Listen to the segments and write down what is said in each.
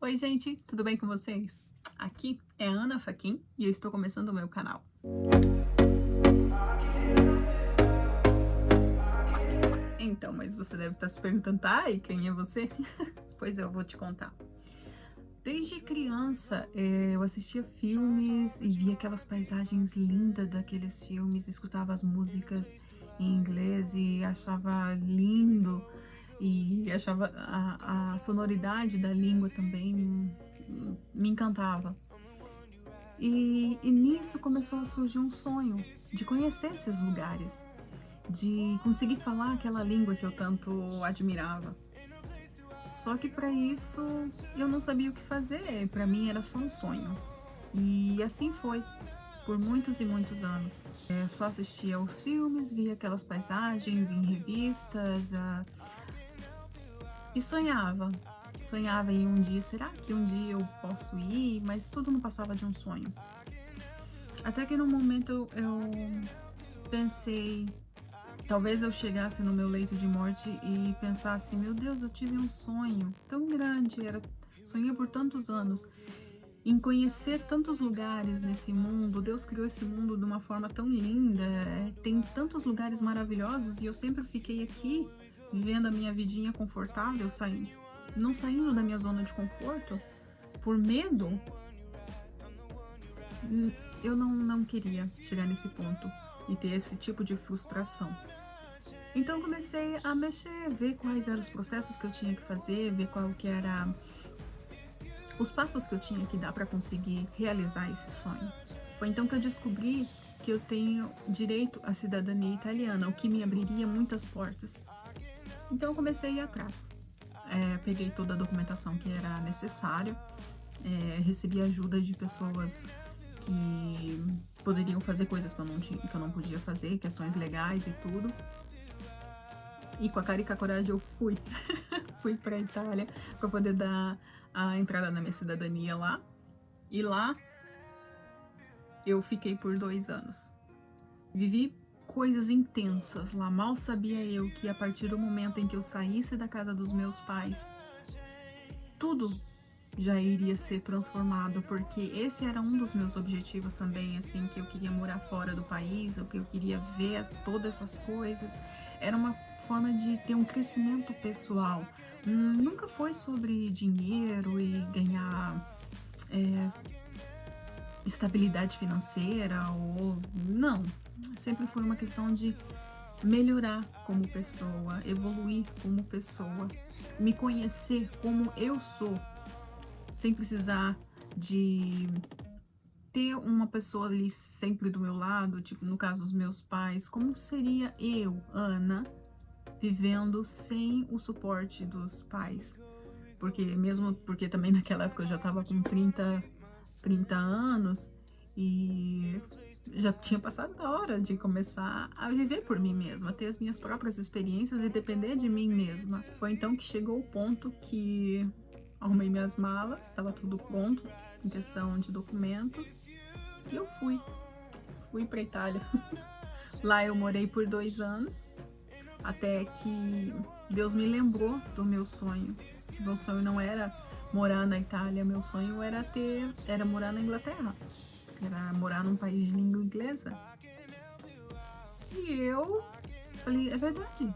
Oi, gente, tudo bem com vocês? Aqui é a Ana Faquin e eu estou começando o meu canal. Então, mas você deve estar se perguntando, tá, e quem é você? Pois eu vou te contar. Desde criança, eu assistia filmes e via aquelas paisagens lindas daqueles filmes, escutava as músicas em inglês e achava lindo, e achava a sonoridade da língua também me encantava. E nisso começou a surgir um sonho de conhecer esses lugares, de conseguir falar aquela língua que eu tanto admirava. Só que para isso eu não sabia o que fazer, para mim era só um sonho. E assim foi, por muitos e muitos anos. Eu só assistia aos filmes, via aquelas paisagens em revistas, e sonhava. Sonhava em um dia, será que um dia eu posso ir? Mas tudo não passava de um sonho. Até que no momento eu pensei, talvez eu chegasse no meu leito de morte e pensasse, meu Deus, eu tive um sonho tão grande, sonhei por tantos anos, em conhecer tantos lugares nesse mundo. Deus criou esse mundo de uma forma tão linda, tem tantos lugares maravilhosos e eu sempre fiquei aqui, vivendo a minha vidinha confortável, não saindo da minha zona de conforto, por medo. Eu não queria chegar nesse ponto e ter esse tipo de frustração. Então comecei a mexer, ver quais eram os processos que eu tinha que fazer, ver qual que era os passos que eu tinha que dar para conseguir realizar esse sonho. Foi então que eu descobri que eu tenho direito à cidadania italiana, o que me abriria muitas portas. Então eu comecei a ir atrás. Peguei toda a documentação que era necessária, recebi ajuda de pessoas que poderiam fazer coisas que eu não podia fazer, questões legais e tudo. E com a cara e com a coragem eu fui fui para a Itália para poder dar a entrada na minha cidadania lá. E lá eu fiquei por 2 anos. Vivi coisas intensas lá. Mal sabia eu que a partir do momento em que eu saísse da casa dos meus pais, tudo já iria ser transformado, porque esse era um dos meus objetivos também, assim, que eu queria morar fora do país, ou que eu queria ver todas essas coisas. Era uma forma de ter um crescimento pessoal. Nunca foi sobre dinheiro e ganhar estabilidade financeira, ou não. Sempre foi uma questão de melhorar como pessoa, evoluir como pessoa, me conhecer como eu sou, sem precisar de ter uma pessoa ali sempre do meu lado, tipo no caso dos meus pais. Como seria eu, Ana, vivendo sem o suporte dos pais? Porque também naquela época eu já estava com 30 anos e já tinha passado da hora de começar a viver por mim mesma, ter as minhas próprias experiências e depender de mim mesma. Foi então que chegou o ponto que arrumei minhas malas, estava tudo pronto em questão de documentos, e eu fui para Itália. Lá eu morei por 2 anos, até que Deus me lembrou do meu sonho. Meu sonho não era morar na Itália, meu sonho era morar na Inglaterra, era morar num país de língua inglesa. E eu falei, é verdade,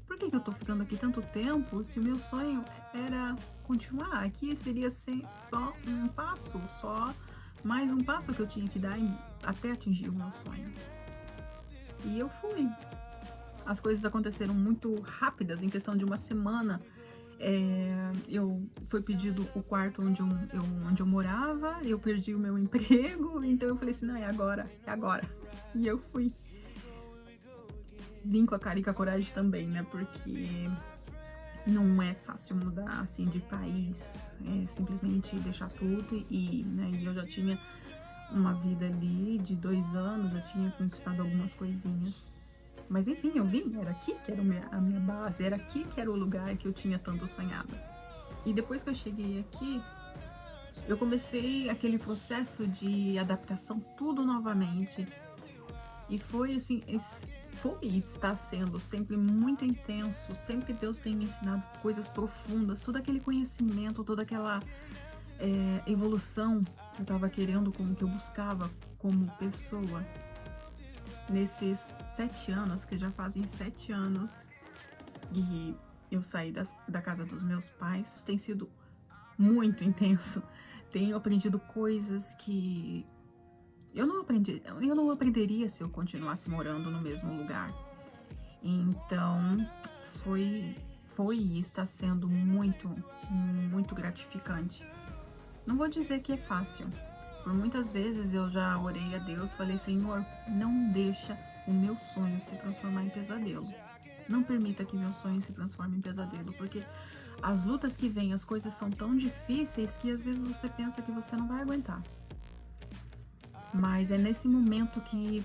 por que eu tô ficando aqui tanto tempo se o meu sonho era continuar aqui? Seria só um passo, só mais um passo que eu tinha que dar até atingir o meu sonho. E eu fui. As coisas aconteceram muito rápidas, em questão de uma semana. Foi pedido o quarto onde eu morava, eu perdi o meu emprego, então eu falei assim, não, é agora, é agora. E eu fui. Vim com a cara e com a coragem também, né, porque não é fácil mudar assim de país, simplesmente deixar tudo e ir, né, e eu já tinha uma vida ali de 2 anos, já tinha conquistado algumas coisinhas. Mas enfim, eu vim, era aqui que era a minha base, era aqui que era o lugar que eu tinha tanto sonhado. E depois que eu cheguei aqui, eu comecei aquele processo de adaptação tudo novamente. E foi assim, foi e está sendo sempre muito intenso. Sempre Deus tem me ensinado coisas profundas, todo aquele conhecimento, toda aquela evolução que eu estava querendo, como que eu buscava como pessoa. Nesses 7 anos, que já fazem 7 anos, e eu saí da casa dos meus pais, tem sido muito intenso. Tenho aprendido coisas que eu não aprenderia se eu continuasse morando no mesmo lugar. Então, foi e está sendo muito, muito gratificante. Não vou dizer que é fácil. Por muitas vezes eu já orei a Deus, falei: Senhor, não deixa o meu sonho se transformar em pesadelo. Não permita que meu sonho se transforme em pesadelo, porque as lutas que vêm, as coisas são tão difíceis que às vezes você pensa que você não vai aguentar. Mas é nesse momento que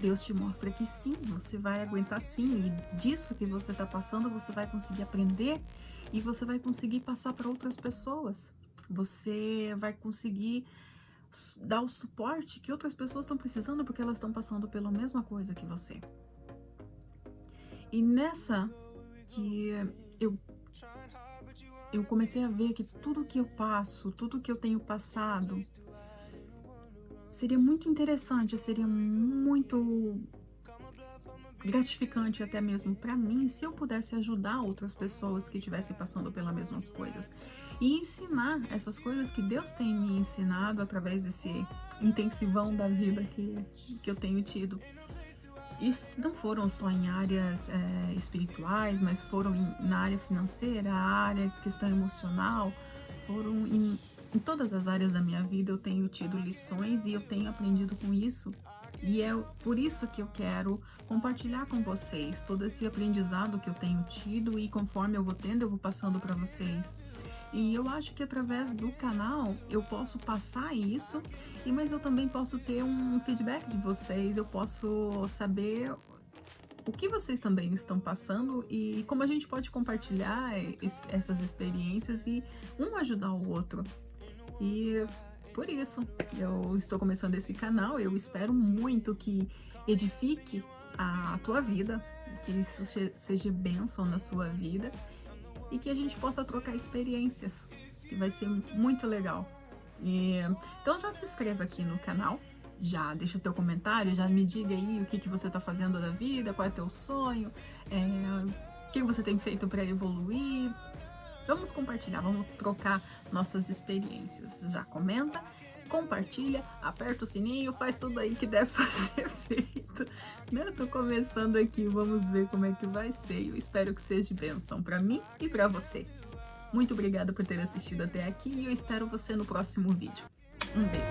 Deus te mostra que sim, você vai aguentar sim, e disso que você está passando, você vai conseguir aprender e você vai conseguir passar para outras pessoas. Você vai conseguir dar o suporte que outras pessoas estão precisando, porque elas estão passando pela mesma coisa que você. E nessa que eu comecei a ver que tudo que eu passo, tudo que eu tenho passado, seria muito interessante, seria muito gratificante até mesmo para mim se eu pudesse ajudar outras pessoas que estivessem passando pelas mesmas coisas e ensinar essas coisas que Deus tem me ensinado através desse intensivão da vida que eu tenho tido. Isso não foram só em áreas espirituais, mas foram na área financeira, a área questão emocional, foram em todas as áreas da minha vida. Eu tenho tido lições e eu tenho aprendido com isso. E é por isso que eu quero compartilhar com vocês todo esse aprendizado que eu tenho tido, e conforme eu vou tendo, eu vou passando para vocês. E eu acho que através do canal eu posso passar isso, mas eu também posso ter um feedback de vocês, eu posso saber o que vocês também estão passando e como a gente pode compartilhar essas experiências e um ajudar o outro. E por isso eu estou começando esse canal. Eu espero muito que edifique a tua vida, que isso seja bênção na sua vida e que a gente possa trocar experiências, que vai ser muito legal. Então já se inscreva aqui no canal, já deixa teu comentário, já me diga aí o que você está fazendo da vida, qual é teu sonho, o que você tem feito para evoluir. Vamos compartilhar, vamos trocar nossas experiências. Já comenta, compartilha, aperta o sininho, faz tudo aí que deve fazer feito. Né? Tô começando aqui, vamos ver como é que vai ser. Eu espero que seja bênção para mim e para você. Muito obrigada por ter assistido até aqui e eu espero você no próximo vídeo. Um beijo.